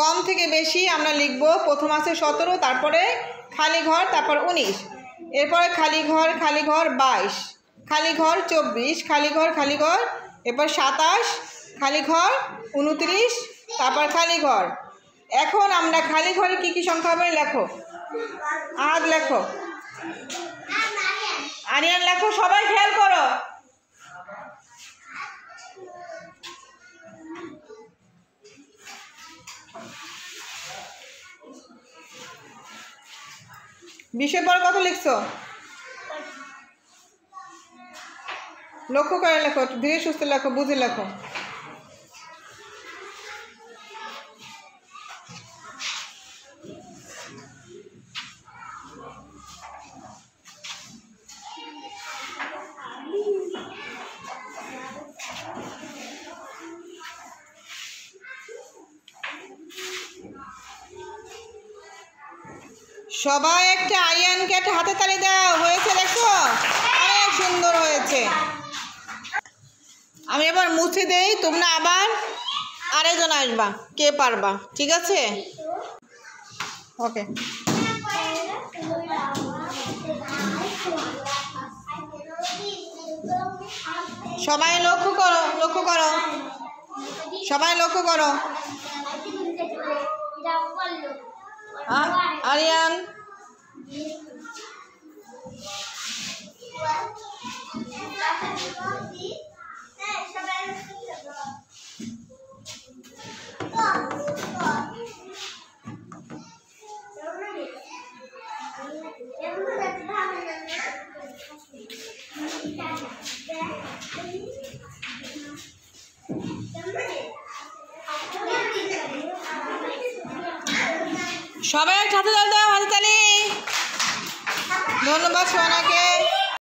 কম থেকে বেশি আমরা লিখব। প্রথম আছে 17, তারপরে খালি ঘর, তারপর 19, এরপরে খালি ঘর 22, খালি ঘর 24, খালি ঘর, এরপর 27, খালি ঘর 29, তারপর খালি ঘর। এখন আমরা খালি ঘরে কি কি সংখ্যা হবে লেখো। আজ লেখো, আরিয়ান লেখো, সবাই খেয়াল করো। বিষয় পর কত লিখছো? লক্ষ্য করে লেখো, ধীরে সুস্থ লেখো, বুঝে লেখো। সবাই একটা আরিয়ানকে একটা হাতে তালি দাও। হয়েছে দেখো, অনেক সুন্দর হয়েছে। আমি এবার মুছে দেই, তোমরা আবার আরেকজন আসবা, কে পারবা, ঠিক আছে? ওকে। সবাই লক্ষ্য করো, সবাই লক্ষ্য করো। আরিয়ান, সবাই হাতে তালি দাও, হাতে তালি। ধন্যবাদ সোনাকে।